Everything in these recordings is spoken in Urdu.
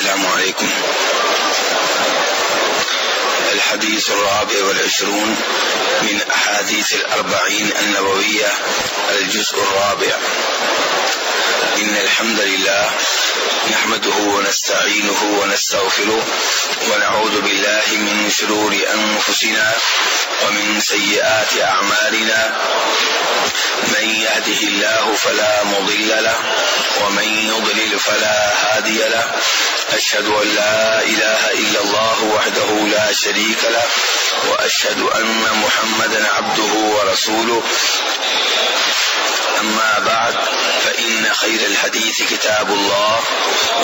السلام علیکم. الحديث الرابع والعشرون من أحاديث الأربعين النبوية الجزء الرابع. إن الحمد لله نحمده ونستعينه ونستغفره ونعوذ بالله من شرور أنفسنا ومن سيئات أعمالنا. من يهده الله فلا مضل له ومن يضلل فلا هادي له. أشهد أن لا إله إلا الله وحده لا شريك له وأشهد أن محمدا عبده ورسوله. أما بعد فإن خير الحديث كتاب الله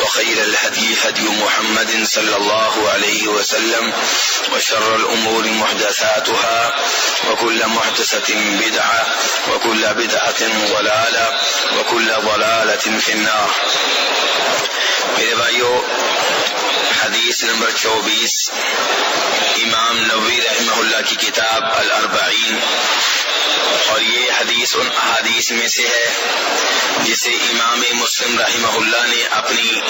وخير الهدي هدي محمد صلى الله عليه وسلم وشر الأمور محدثاتها وكل محدثة بدعة وكل بدعة ضلالة وكل ضلالة في النار. میرے بھائیو، حدیث نمبر 24 امام نووی رحمہ اللہ کی کتاب الاربعین، اور یہ حدیث ان احادیث میں سے ہے جسے امام مسلم رحمہ اللہ نے اپنی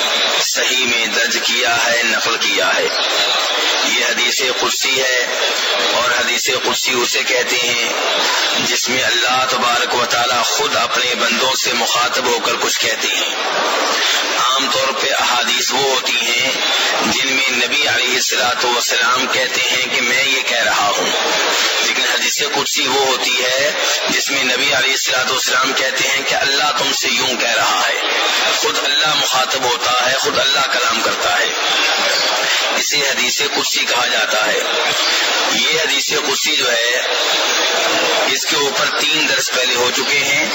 صحیح میں درج کیا ہے، نقل کیا ہے. یہ حدیث قدسی ہے، اور حدیث قدسی اسے کہتے ہیں جس میں اللہ تبارک و تعالی خود اپنے بندوں سے مخاطب ہو کر کچھ کہتے ہیں. عام طور پہ احادیث وہ ہوتی ہیں جن میں نبی علیہ الصلوۃ والسلام کہتے ہیں کہ میں یہ کہہ رہا ہوں، لیکن حدیث قدسی وہ ہوتی ہے جس میں نبی علیہ الصلوۃ والسلام کہتے ہیں کہ اللہ تم سے یوں کہہ رہا ہے. خود اللہ مخاطب ہوتا ہے، خود اللہ کلام کرتا ہے. اسے حدیث قدسی کہا جاتا ہے. یہ حدیث قدسی جو ہے اس کے اوپر 3 درس پہلے ہو چکے ہیں،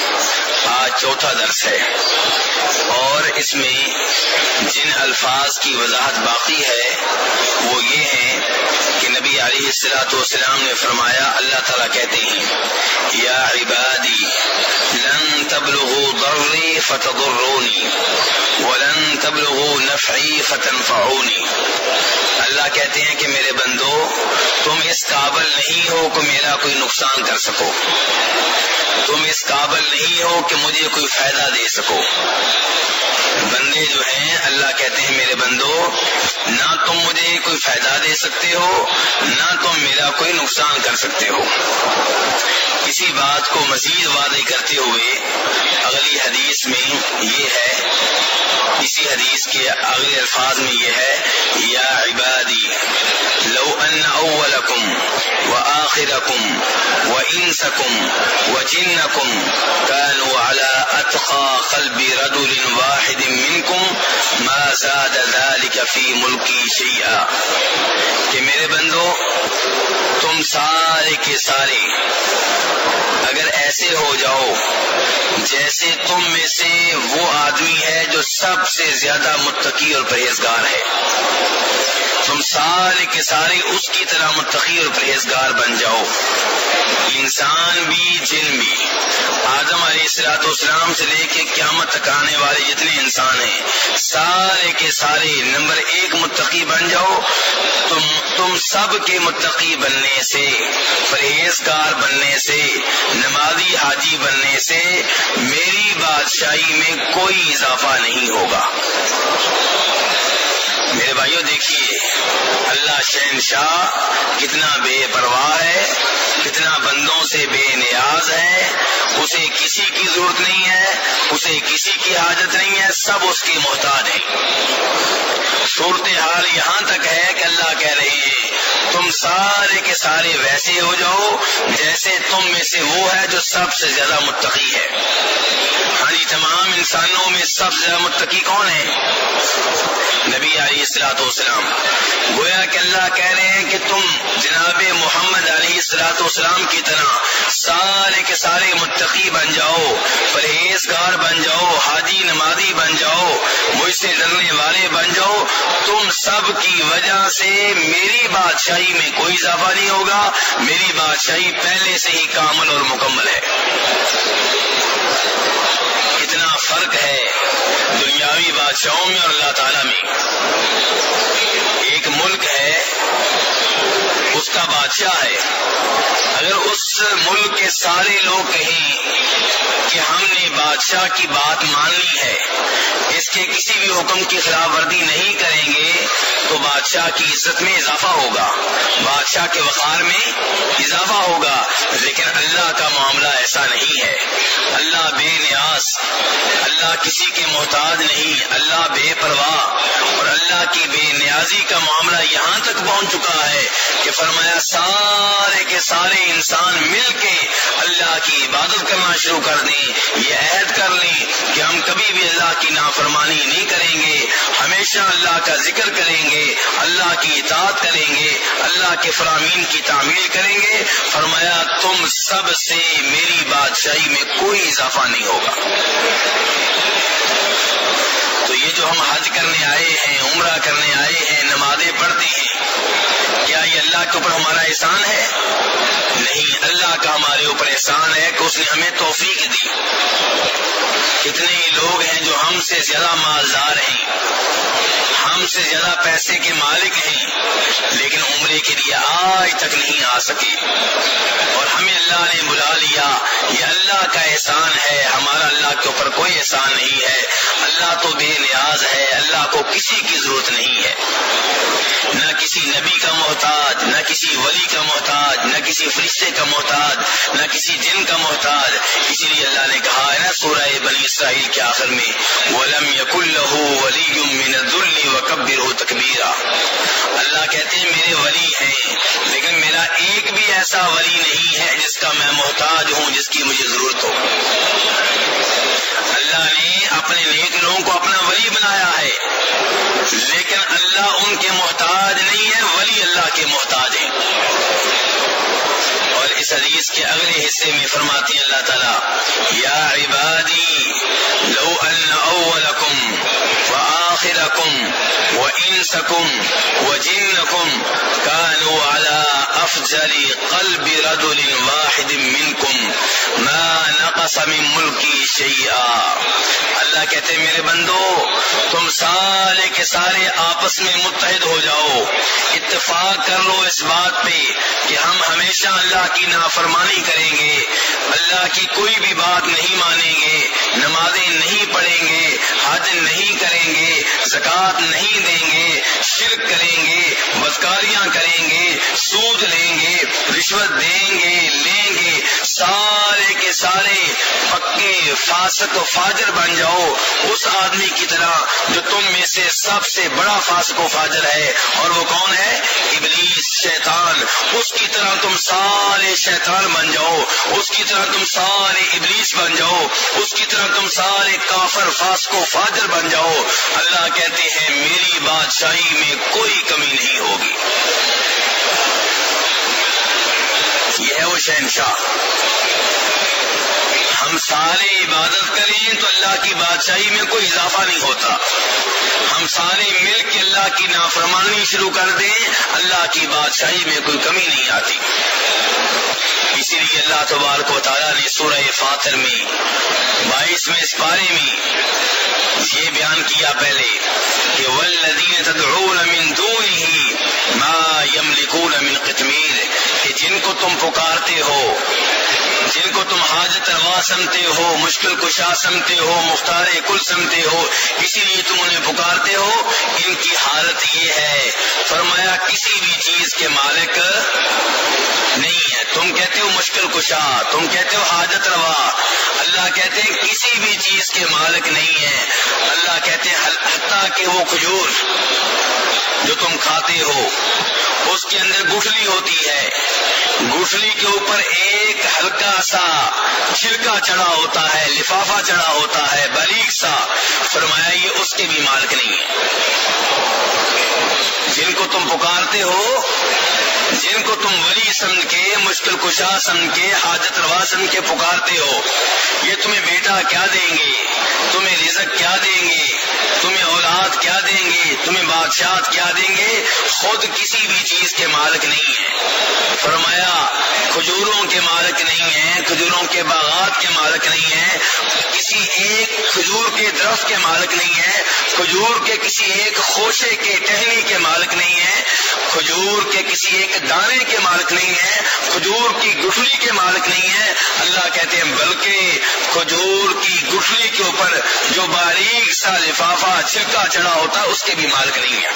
آج چوتھا درس ہے، اور اس میں جن الفاظ کی وضاحت باقی ہے وہ یہ ہے کہ نبی علیہ الصلوۃ والسلام نے فرمایا، اللہ تعالیٰ کہتے ہیں یا عبادی لن تبلغوا ضری فتضرونی ولن تبلغوا نفعی فتنفعونی. اللہ کہتے ہیں کہ میرے بندو، تم اس قابل نہیں ہو کہ میرا کوئی نقصان کر سکو، تم اس قابل نہیں ہو کہ مجھے کوئی فائدہ دے سکو. بندے جو ہیں اللہ کہتے ہیں میرے بندو، نہ تم مجھے کوئی فائدہ دے سکتے ہو، نہ تم میرا کوئی نقصان کر سکتے ہو. اسی بات کو مزید واضح کرتے ہوئے اگلی حدیث میں یہ ہے، اسی حدیث کے اگلے الفاظ میں یہ ہے یا عبادی لو ان اولکم وآخرکم وانسکم وجنکم كانوا على اتقى قلب رجل واحد منکم ما زاد ذلك في ملکی شیئا. کہ میرے بندو، تم سارے کے سارے اگر ایسے ہو جاؤ جیسے تم میں سے وہ آدمی ہے جو سب سے زیادہ متقی اور پرہیزگار ہے، تم سارے کے سارے اس کی طرح متقی اور پرہیزگار بن جاؤ. انسان بھی جن بھی، آدم علیہ الصلوۃ والسلام سے لے کے قیامت تک آنے والے جتنے انسان ہیں سارے کے سارے نمبر 1 متقی بن جاؤ. تم سب کے متقی بننے سے، پرہیزگار بننے سے، نمازی حاجی بننے سے میری بادشاہی میں کوئی اضافہ نہیں ہوگا. میرے بھائیوں دیکھیے، اللہ شہنشاہ کتنا بے پرواہ ہے، کتنا بندوں سے بے نیاز ہے. اسے کسی کی ضرورت نہیں ہے، اسے کسی کی حاجت نہیں ہے، سب اس کے محتاج ہیں. صورتحال یہاں تک ہے کہ اللہ کہہ رہے ہیں تم سارے کے سارے ویسے ہو جاؤ جیسے تم میں سے وہ ہے جو سب سے زیادہ متقی ہے. ہاں جی، تمام انسانوں میں سب سے زیادہ متقی کون ہے؟ نبی علیہ الصلوۃ والسلام. گویا کہ اللہ کہہ رہے ہیں کہ تم جناب محمد علیہ الصلوۃ والسلام کی طرح سارے کے سارے متقی بن جاؤ، پرہیزگار بن جاؤ، حاجی نمازی بن جاؤ، مجھ سے ڈرنے والے بن جاؤ. تم سب کی وجہ سے میری بادشاہی میں کوئی اضافہ نہیں ہوگا. میری بادشاہی پہلے سے ہی کامل اور مکمل ہے. کتنا فرق ہے دنیاوی بادشاہوں میں اور اللہ تعالیٰ میں. ایک ملک ہے، اس کا بادشاہ ہے، اگر اس ملک کے سارے لوگ کہیں کہ ہم نے بادشاہ کی بات ماننی ہے، اس کے کسی بھی حکم کی خلاف ورزی نہیں کریں گے تو بادشاہ کی عزت میں اضافہ ہوگا، بادشاہ کے وقار میں اضافہ ہوگا. لیکن اللہ کا معاملہ ایسا نہیں ہے. اللہ بے نیاز، اللہ کسی کے محتاج نہیں، اللہ بے پرواہ. اور اللہ کی بے نیازی کا معاملہ یہاں تک پہنچ چکا ہے کہ فرمایا سارے کے سارے انسان مل کے اللہ کی عبادت کرنا شروع کر دیں، یہ عہد کر لیں کہ ہم کبھی بھی اللہ کی نافرمانی نہیں کریں گے، ہمیشہ اللہ کا ذکر کریں گے، اللہ کی اطاعت کریں گے، اللہ کے فرامین کی تعمیل کریں گے. فرمایا تم سب سے میری بادشاہی میں کوئی اضافہ نہیں ہوگا. تو یہ جو ہم حج کرنے آئے ہیں، عمرہ کرنے آئے ہیں، نمازیں پڑھتے ہیں، کیا یہ اللہ کے اوپر ہمارا احسان ہے؟ نہیں، اللہ کا ہمارے اوپر احسان ہے کہ اس نے ہمیں توفیق دی. کتنے ہی لوگ ہیں جو ہم سے زیادہ مالدار ہیں، ہم سے زیادہ پیسے کے مالک ہیں، لیکن عمرے کے لیے آج تک نہیں آ سکے، اور ہمیں اللہ نے بلا لیا. یہ اللہ کا احسان ہے، ہمارا اللہ کے اوپر کوئی احسان نہیں ہے. اللہ تو بے نیاز ہے، اللہ کو کسی کی ضرورت نہیں ہے، نہ کسی نبی کا محتاج، نہ کسی ولی کا محتاج، نہ کسی فرشتے کا محتاج، نہ کسی جن کا محتاج. اسی لیے اللہ نے کہا ہے نا سورہ بنی اسرائیل کے آخر میں وَلَمْ يَكُنْ لَهُ وَلِيٌّ مِّنَ الذُّلِّ وَكَبِّرْهُ تَكْبِيرًا. اللہ کہتے ہیں میرے ولی ہیں، لیکن میرا ایک بھی ایسا ولی نہیں ہے جس کا میں محتاج ہوں، جس کی مجھے ضرورت ہو. اللہ نے اپنے نیک لوگوں کو اپنا ولی بنایا ہے، لیکن اللہ ان کے محتاج نہیں ہے، ولی اللہ کے محتاج ہیں. اور اس حدیث کے اگلے حصے میں فرماتے ہیں اللہ تعالیٰ یا عبادی لو ان اولکم وآخرکم وانسکم وجنکم کانوا علی افجر قلب رجل واحد منکم ما نقص من ملکی شیئا. اللہ کہتے ہیں میرے بندو تم سارے کے سارے آپس میں متحد ہو جاؤ، اتفاق کر لو اس بات پہ کہ ہم ہمیشہ اللہ کی نافرمانی کریں گے، اللہ کی کوئی بھی بات نہیں مانیں گے، نمازیں نہیں پڑھیں گے، حج نہیں کریں گے، زکوٰۃ نہیں دیں گے، شرک کریں گے، بدکاریاں کریں گے، سود لیں گے، رشوت دیں گے، لیں گے، سارے کے سارے پکے فاسق و فاجر بن جاؤ اس آدمی کی طرح جو تم میں سے سب سے بڑا فاسق و فاجر ہے. اور وہ کون ہے؟ ابلیس، شیطان. اس کی طرح تم سارے شیطان بن جاؤ، اس کی طرح تم سارے ابلیس بن جاؤ، اس کی طرح تم سارے کافر فاسق و فاجر بن جاؤ. اللہ کہتے ہیں میری بادشاہی میں کوئی کمی نہیں ہوگی. یہ ہے وہ شہنشاہ. ہم سارے عبادت کریں تو اللہ کی بادشاہی میں کوئی اضافہ نہیں ہوتا. ہم سارے مل کے اللہ کی نافرمانی شروع کر دیں، اللہ کی بادشاہی میں کوئی کمی نہیں آتی. اسی لیے اللہ تبارک و تعالیٰ نے سورہ فاطر میں 22ویں پارے میں یہ بیان کیا پہلے کہ والذین تدعون من دونہ ما یملکون من قطمیر، کہ جن کو تم پکارتے ہو، جن کو تم حاجت روا سمتے ہو، مشکل کشا سمتے ہو، مختار کل سمتے ہو، اسی لیے تم انہیں پکارتے ہو، ان کی حالت یہ ہے فرمایا کسی بھی چیز کے مالک نہیں ہے. تم کہتے ہو مشکل کشا، تم کہتے ہو حاجت روا، اللہ کہتے ہیں کسی بھی چیز کے مالک نہیں ہے. اللہ کہتے ہیں حتیٰ کہ وہ کھجور جو تم کھاتے ہو اس کے اندر گٹھلی ہوتی ہے، گٹھلی کے اوپر ایک ہلکا سا چھلکا چڑھا ہوتا ہے، لفافہ چڑھا ہوتا ہے باریک سا، فرمایا یہ اس کے بھی مالک نہیں ہے. جن کو تم پکارتے ہو، جن کو تم ولی سمجھ کے، مشکل کشا سمجھ کے، حاجت روا سمجھ کے پکارتے ہو، یہ تمہیں بیٹا کیا دیں گے، تمہیں رزق کیا دیں گے، تمہیں اولاد کیا دیں گے، تمہیں بادشاہت کیا دیں گے، خود کسی بھی چیز کے مالک نہیں ہے. فرمایا کھجوروں کے مالک نہیں ہیں، کھجوروں کے باغات کے مالک نہیں ہیں، کسی ایک کھجور کے درخت کے مالک نہیں ہیں، کھجور کے کسی ایک خوشے کے ٹہنی کے مالک نہیں ہیں، کھجور کے کسی ایک دانے کے مالک نہیں ہیں، کھجور کی گٹھلی کے مالک نہیں ہیں. اللہ کہتے ہیں بلکہ کھجور کی گٹھلی کے اوپر جو باریک سا لفافہ چھلکا چڑھا ہوتا اس کے بھی مالک نہیں ہے۔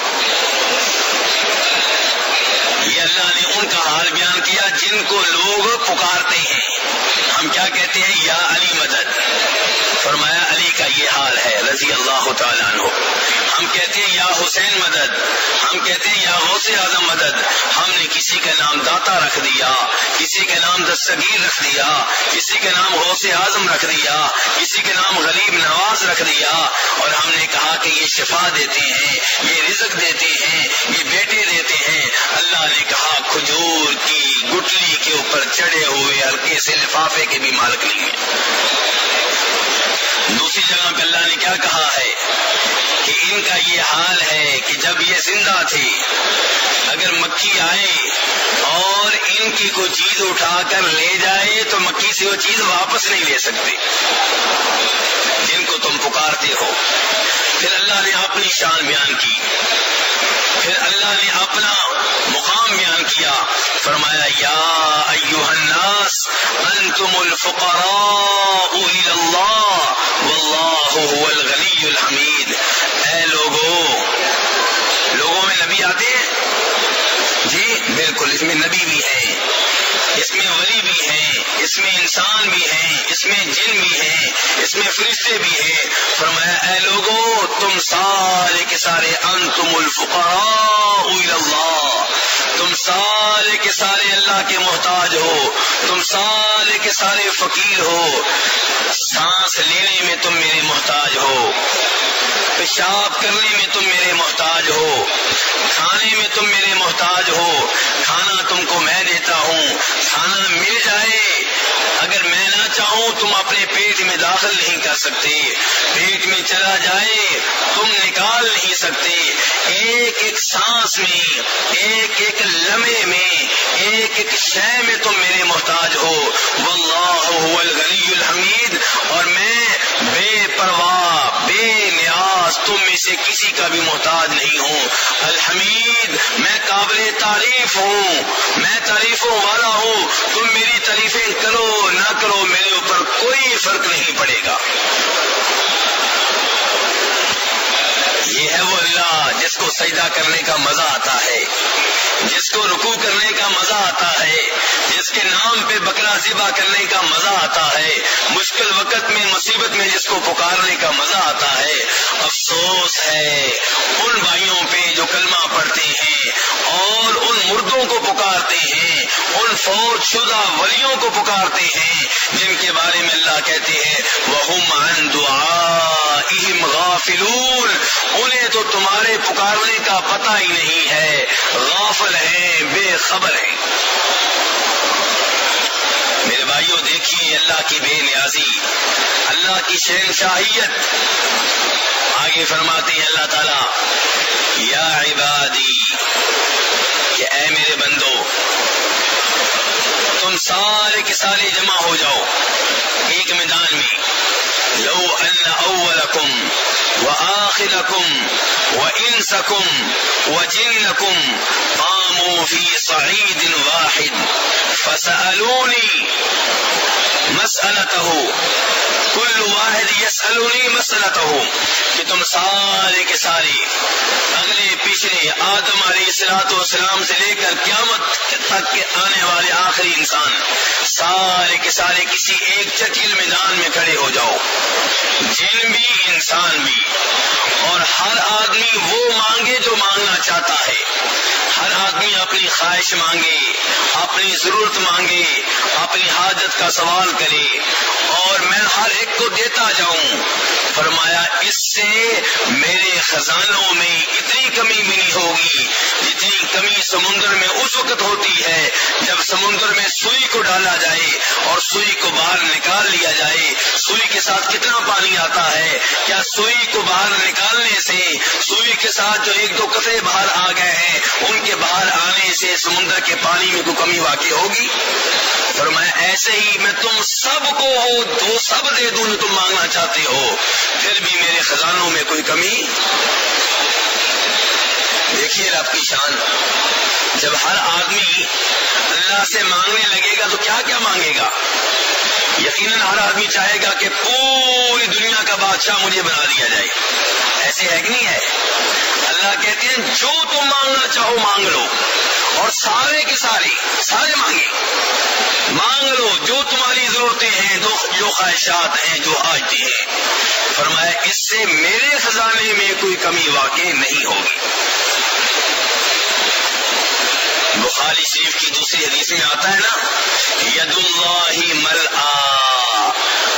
یہ اللہ نے ان کا حال بیان کیا جن کو لوگ پکارتے ہیں۔ ہم کیا کہتے ہیں؟ یا علی مدد، فرمایا علی کا یہ حال ہے رضی اللہ تعالیٰ عنہ۔ ہم کہتے ہیں یا حسین مدد، ہم کہتے ہیں یا غوث اعظم مدد۔ ہم نے کسی کا نام داتا رکھ دیا، کسی کا نام دستگیر رکھ دیا، کسی کا نام غوث اعظم رکھ دیا، کسی کا نام غریب نواز رکھ دیا، اور ہم نے کہا کہ یہ شفا دیتے ہیں، یہ رزق دیتے ہیں، یہ بیٹے دیتے ہیں۔ اللہ نے کہا کھجور کی گٹلی کے اوپر چڑھے ہوئے ہلکے سے لفافے کے بھی مالک نہیں ہیں۔ دوسری جگہ پہ اللہ نے کیا کہا ہے کہ ان کا یہ حال ہے کہ جب یہ زندہ تھے، اگر مکھی آئے اور ان کی کوئی چیز اٹھا کر لے جائے تو مکھی سے وہ چیز واپس نہیں لے سکتے جن کو تم پکارتے ہو۔ پھر اللہ نے اپنی شان بیان کی، پھر اللہ نے اپنا مقام بیان کیا، فرمایا یا ایھا الناس انتم الفقراء الی اللہ واللہ هو الغنی الحمید۔ اے لوگوں میں نبی آتے ہیں؟ جی بالکل، اس میں نبی بھی ہیں، اس میں ولی بھی ہیں، اس میں انسان بھی ہیں، اس میں جن بھی ہیں، اس میں فرشتے بھی ہیں۔ فرمایا اے لوگوں تم سارے کے سارے انتم الفقراء الی اللہ، تم سارے کے سارے اللہ کے محتاج ہو، تم سارے کے سارے فقیر ہو۔ سانس لینے میں تم میرے محتاج ہو، پیشاب کرنے میں تم میرے محتاج ہو، کھانے میں تم میرے محتاج ہو۔ کھانا تم کو میں دیتا ہوں، کھانا مل جائے اگر میں نہ چاہوں تم اپنے پیٹ میں داخل نہیں کر سکتے، پیٹ میں چلا جائے تم نکال نہیں سکتے۔ ایک ایک سانس میں، ایک ایک لمحے میں، ایک ایک شے میں تم میرے محتاج ہو۔ واللہ هو الغنی الحمید، اور میں بے پرواہ بے نیاز تم میں سے کسی کا بھی محتاج نہیں ہوں۔ الحمید، میں قابل تعریف ہوں، میں تعریفوں والا ہوں۔ تم میری تعریفیں کرو نہ کرو میرے اوپر کوئی فرق نہیں پڑے گا۔ یہ ہے وہ اللہ جس کو سجدہ کرنے کا مزہ آتا ہے، جس کو رکوع کرنے کا مزہ آتا ہے، جس کے نام پہ بکرا ذبح کرنے کا مزہ آتا ہے، مشکل وقت میں مصیبت میں جس کو پکارنے کا مزہ آتا ہے۔ افسوس ہے ان بھائیوں پہ جو کلمہ پڑھتے ہیں اور ان مردوں کو پکارتے ہیں، ان فوت شدہ ولیوں کو پکارتے ہیں جن کے بارے میں اللہ کہتے ہیں وَهُمْ عَنْ دُعَائِهِمْ غَافِلُونَ، انہیں تو تمہارے پکارنے کا پتہ ہی نہیں ہے، غافل ہیں، بے خبر ہیں۔ میرے بھائیوں دیکھیے اللہ کی بے نیازی، اللہ کی شہنشاہیت۔ آگے فرماتے ہیں اللہ تعالی یا عبادی، کہ اے میرے بندو تم سارے کے سارے جمع ہو جاؤ ایک میدان میں۔ لو ان اولکم وآخرکم وانسکم وجنکم قاموا فی صعید واحد فسألونی مسألته، کل واحد یسألونی مسألته، کہ تم سارے کے سارے اگلے پچھلے آدم علیہ السلام سے لے کر قیامت تک کے آنے والے آخری انسان سارے کے سارے کسی ایک چکیل میدان میں کھڑے ہو جاؤ، جن بھی انسان بھی، اور ہر آدمی وہ مانگے جو مانگنا چاہتا ہے، ہر آدمی اپنی خواہش مانگے، اپنی ضرورت مانگے، اپنی حاجت کا سوال کرے، اور میں ہر ایک کو دیتا جاؤں۔ فرمایا اس سے میرے خزانوں میں اتنی کمی بھی نہیں ہوگی جتنی کمی سمندر میں اس وقت ہوتی ہے جب سمندر میں سوئی کو ڈالا جائے اور سوئی کو باہر نکال لیا جائے۔ سوئی کے ساتھ کتنا پانی آتا ہے؟ کیا سوئی کو باہر نکالنے سے، سوئی کے ساتھ جو ایک دو قطرے باہر آ گئے ہیں ان کے باہر آنے سے سمندر کے پانی میں کوئی کمی واقع ہوگی؟ فرمایا ایسے ہی میں تم سب کو وہ سب دے دوں جو تم مانگنا چاہتے ہو، پھر بھی میرے خزانوں میں کوئی کمی۔ دیکھیے رب کی شان، جب ہر آدمی اللہ سے مانگنے لگے گا تو کیا کیا مانگے گا؟ یقیناً ہر آدمی چاہے گا کہ پوری دنیا کا بادشاہ مجھے بنا دیا جائے، ایسے ہے کہ نہیں ہے؟ اللہ کہتے ہیں جو تم مانگنا چاہو مانگ لو، اور سارے کے سارے مانگ لو جو تمہاری ضرورتیں ہیں، جو خواہشات ہیں، جو حاجتیں ہیں. فرمایا اس سے میرے خزانے میں کوئی کمی واقع نہیں ہوگی. بخاری شریف کی دوسری حدیث میں آتا ہے نا، ید اللہ ملآ،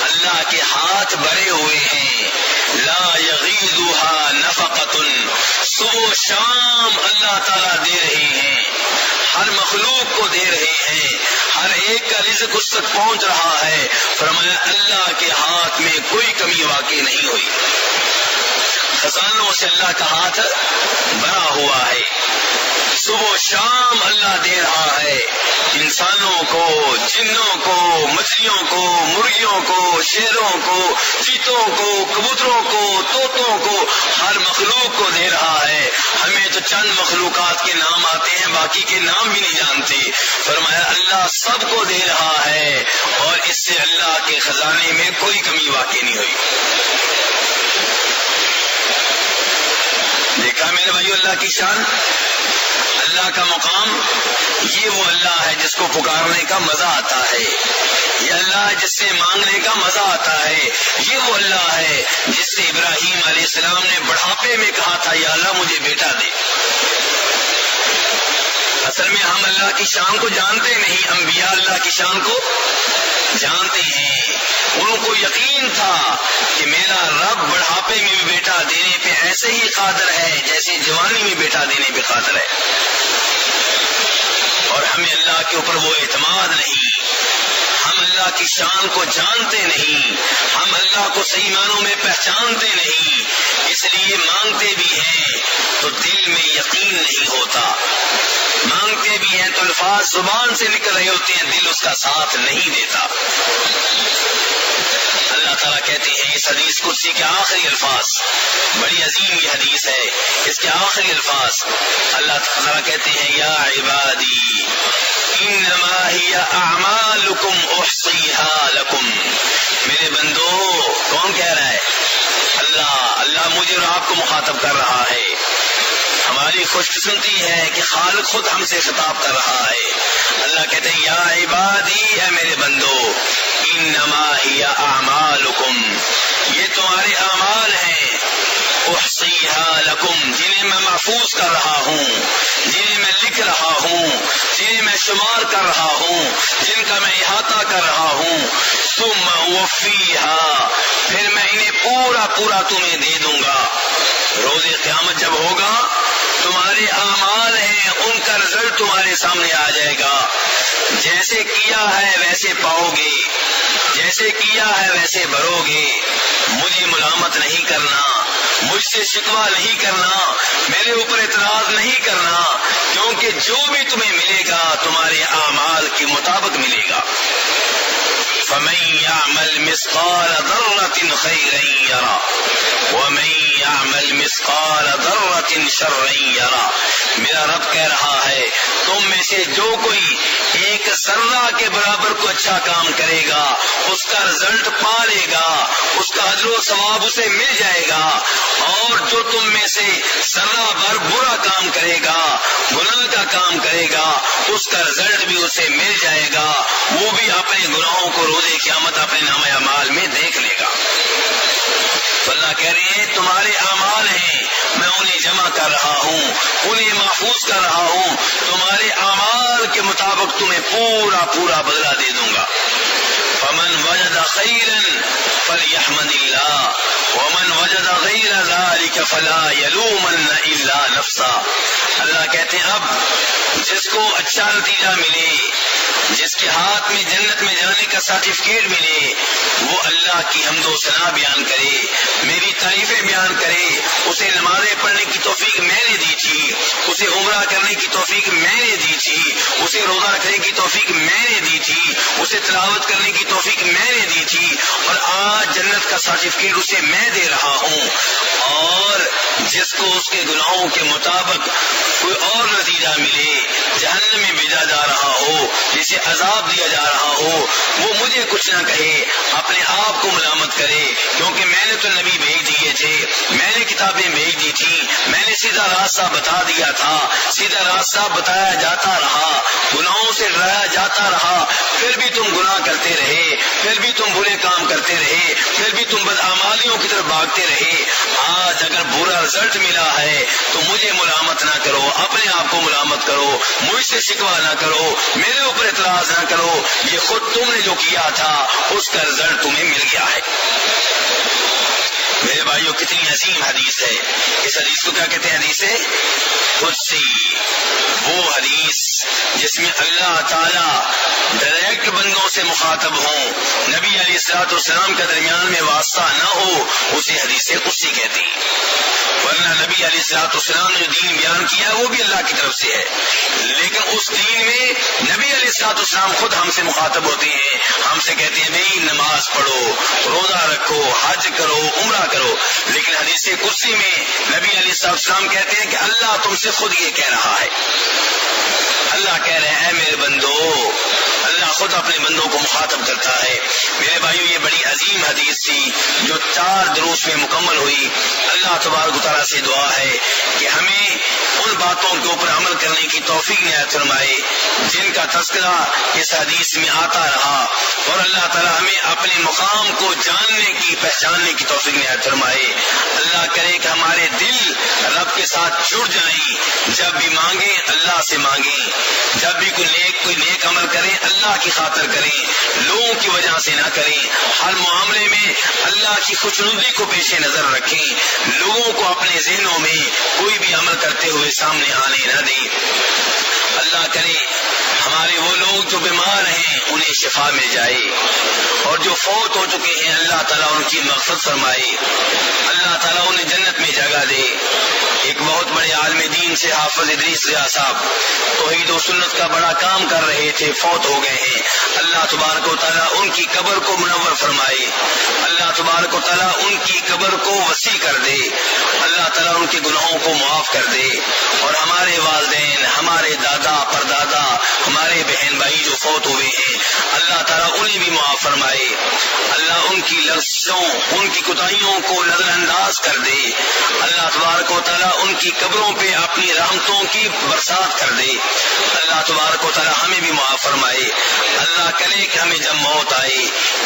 اللہ کے ہاتھ بھرے ہوئے ہیں، لا یغیضها نفقۃ، صبح و شام اللہ تعالیٰ دے رہے ہیں، ہر مخلوق کو دے رہے ہیں، ہر ایک کا رزق اس تک پہنچ رہا ہے. فرمایا اللہ کے ہاتھ میں کوئی کمی واقع نہیں ہوئی. خزانوں سے اللہ کا ہاتھ بھرا ہوا ہے، صبح و شام اللہ دے رہا ہے، انسانوں کو، جنوں کو، مچھلیوں کو، مرغیوں کو، شیروں کو، چیتوں کو، کبوتروں کو، طوطوں کو، ہر مخلوق کو دے رہا ہے. ہمیں تو چند مخلوقات کے نام آتے ہیں، باقی کے نام بھی نہیں جانتے. فرمایا اللہ سب کو دے رہا ہے، اور اس سے اللہ کے خزانے میں کوئی کمی واقع نہیں ہوئی. دیکھا میرے بھائیو اللہ کی شان، اللہ کا مقام. یہ وہ اللہ ہے جس کو پکارنے کا مزہ آتا ہے، یہ اللہ ہے جس سے مانگنے کا مزہ آتا ہے. یہ وہ اللہ ہے جس سے ابراہیم علیہ السلام نے بڑھاپے میں کہا تھا یا اللہ مجھے بیٹا دے. اصل میں ہم اللہ کی شان کو جانتے نہیں، انبیاء اللہ کی شان کو جانتے ہیں. ان کو یقین تھا کہ میرا رب بڑھاپے میں بھی بیٹا دینے پہ ایسے ہی قادر ہے جیسے جوانی میں بیٹا دینے پہ قادر ہے. اور ہمیں اللہ کے اوپر وہ اعتماد نہیں، ہم اللہ کی شان کو جانتے نہیں، ہم اللہ کو صحیح معنوں میں پہچانتے نہیں، اس لیے مانگتے بھی ہیں تو دل میں یقین نہیں ہوتا، مانگتے بھی ہیں تو الفاظ زبان سے نکل رہے ہوتے ہیں، دل اس کا ساتھ نہیں دیتا. اللہ تعالیٰ کہتے ہیں اس حدیث قدسی کے آخری الفاظ، بڑی عظیم یہ حدیث ہے، اس کے آخری الفاظ اللہ تعالیٰ کہتے ہیں یا عبادی انما ہی اعمالکم احصیہا لکم. میرے بندو، کون کہہ رہا ہے؟ اللہ مجھے اور آپ کو مخاطب کر رہا ہے. ہماری خوش قسمتی ہے کہ خالق خود ہم سے خطاب کر رہا ہے. اللہ کہتے ہیں یا عبادی، ہے میرے بندو، انما ہی اعمالکم، یہ تمہارے اعمال ہیں، احصیہا لکم، جنہیں میں محفوظ کر رہا ہوں، جنہیں میں لکھ رہا ہوں، جنہیں میں شمار کر رہا ہوں، جن کا میں احاطہ کر رہا ہوں. ثم اوفیہا، پھر میں انہیں پورا تمہیں دے دوں گا. روز قیامت جب ہوگا، تمہارے اعمال ہیں، ان کا رزلٹ تمہارے سامنے آ جائے گا. جیسے کیا ہے ویسے پاؤ گے، جیسے کیا ہے ویسے بھرو گے. مجھے ملامت نہیں کرنا، مجھ سے شکوہ نہیں کرنا، میرے اوپر اعتراض نہیں کرنا، کیونکہ جو بھی تمہیں ملے گا تمہارے اعمال کے مطابق ملے گا. فمن يعمل مثقال ذرة خيرا يره ومن يعمل مثقال ذرة شرا يره. میرا رب کہہ رہا ہے تم میں سے جو کوئی ایک ذرہ کے برابر کو اچھا کام کرے گا اس کا رزلٹ پا لے گا، اس کا اجر و ثواب اسے مل جائے گا. اور جو تم میں سے ذرہ بھر برا کام کرے گا، گناہ کا کام کرے گا، اس کا رزلٹ بھی اسے مل جائے گا. وہ بھی اپنے گناہوں کو روز قیامت اپنے نامہ اعمال میں دیکھ لے گا. تو اللہ کہہ رہے ہیں تمہارے اعمال ہیں، میں انہیں جمع کر رہا ہوں، انہیں محفوظ کر رہا ہوں، تمہارے اعمال کے مطابق تمہیں پورا بدلہ دے دوں گا. فمن وجد خیرا فلیحمد اللہ ومن وجد غیر ذلك فلا یلومن الا نفسا. اللہ کہتے ہیں اب جس کو اچھا نتیجہ ملے، جس کے ہاتھ میں جنت میں جانے کا سرٹیفکیٹ ملے، وہ اللہ کی حمد و ثنا بیان کرے، میری تعریفیں بیان کرے. اسے نمازیں پڑھنے کی توفیق میں نے دی تھی، اسے عمرہ کرنے کی توفیق میں نے دی تھی، اسے روزہ رکھنے کی توفیق میں نے دی تھی، اسے تلاوت کرنے کی توفیق میں نے دی تھی، اور آج جنت کا سرٹیفکیٹ اسے میں دے رہا ہوں. اور جس کو اس کے گناہوں کے مطابق کوئی اور نتیجہ ملے، جہنم میں بھیجا جا رہا ہو، جسے عذاب دیا جا رہا ہو، وہ مجھے کچھ نہ کہے، اپنے آپ کو ملامت کرے، کیونکہ میں نے تو نبی بھیج دیے تھے، میں نے کتابیں بھیج دی تھی، میں نے سیدھا راستہ بتا دیا تھا، سیدھا راستہ بتایا جاتا رہا، گناہوں سے ڈرایا جاتا رہا، پھر بھی تم گناہ کرتے رہے، پھر بھی تم برے کام کرتے رہے، پھر بھی تم بدعمالیوں کی طرف بھاگتے رہے۔ آج اگر برا رزلٹ ملا ہے تو مجھے ملامت نہ کرو، اپنے آپ کو ملامت کرو، مجھ سے شکوہ نہ کرو، میرے اوپر اعتراض نہ کرو، یہ خود تم نے جو کیا تھا اس کا رزلٹ تمہیں مل گیا ہے۔ میرے بھائیوں، کتنی عظیم حدیث ہے۔ اس حدیث کو کیا کہتے ہیں؟ حدیث قدسی، وہ حدیث جس میں اللہ تعالی ڈائریکٹ بندوں سے مخاطب ہوں، نبی علیہ الصلوۃ والسلام کے درمیان میں واسطہ نہ ہو، اسے حدیث قدسی کہتے ہیں۔ ورنہ نبی علیہ الصلوۃ والسلام نے جو دین بیان کیا ہے وہ بھی اللہ کی طرف سے ہے، لیکن اس دین میں نبی علیہ الصلوۃ والسلام خود ہم سے مخاطب ہوتے ہیں، ہم سے کہتے ہیں بھئی نماز پڑھو، روزہ رکھو، حج کرو، عمرہ کرو، لیکن حدیث قدسی میں نبی علیہ الصلوۃ والسلام کہتے ہیں کہ اللہ تم سے خود یہ کہہ رہا ہے۔ اللہ کہہ رہے ہیں اے میرے بندو، اللہ خود اپنے بندوں کو مخاطب کرتا ہے۔ میرے بھائیو، یہ بڑی عظیم حدیث تھی جو 4 دروس میں مکمل ہوئی۔ اللہ تبارک و تعالیٰ سے دعا ہے کہ ہمیں ان باتوں کے اوپر عمل کرنے کی توفیق عنایت فرمائے جن کا تذکرہ اس حدیث میں آتا رہا، اور اللہ تعالیٰ ہمیں اپنے مقام کو جاننے کی، پہچاننے کی توفیق عنایت فرمائے۔ اللہ کرے کہ ہمارے دل رب کے ساتھ جڑ جائیں، جب بھی مانگیں اللہ سے مانگیں، جب بھی کوئی نیک عمل کریں اللہ کی خاطر کریں، لوگوں کی وجہ سے نہ کریں، ہر معاملے میں اللہ کی خوشنودی کو پیش نظر رکھیں، لوگوں کو اپنے ذہنوں میں کوئی بھی عمل کرتے ہوئے سامنے آنے نہ دیں۔ اللہ کرے ہمارے وہ لوگ جو بیمار ہیں انہیں شفا مل جائے، اور جو فوت ہو چکے ہیں اللہ تعالیٰ ان کی مغفرت فرمائے، اللہ تعالیٰ انہیں جنت میں جگہ دے۔ ایک بہت بڑے عالم دین سے حافظ ادریس رضا صاحب توحید و سنت کا بڑا کام کر رہے تھے، فوت ہو گئے ہیں۔ اللہ تبارک و تعالیٰ ان کی قبر کو منور فرمائے، اللہ تبارک و تعالیٰ ان کی قبر کو وسیع کر دے، اللہ تعالیٰ ان کے گناہوں کو معاف کر دے، اور ہمارے والدین، ہمارے دادا پردادا، ہمارے بہن بھائی جو فوت ہوئے ہیں اللہ تعالیٰ انہیں بھی معاف فرمائے، اللہ ان کی لفظوں، ان کی کوتاہیوں کو نظر انداز کر دے، اللہ تبارک و تعالیٰ ان کی قبروں پہ اپنی رحمتوں کی برسات کر دے، اللہ تبارک و تعالیٰ ہمیں بھی معاف فرمائے۔ اللہ کرے کہ ہمیں جب موت آئے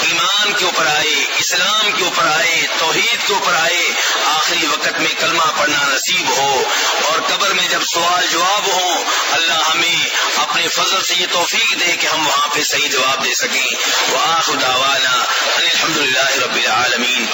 ایمان کے اوپر آئے، اسلام کے اوپر آئے، توحید کے اوپر آئے، آخری وقت میں کلمہ پڑھنا نصیب ہو، اور قبر میں جب سوال جواب ہو اللہ ہمیں اپنے فضل سے یہ توفیق دے کہ ہم وہاں پہ صحیح جواب دے سکیں۔ وآخر دعوانا ان الحمدللہ رب العالمین۔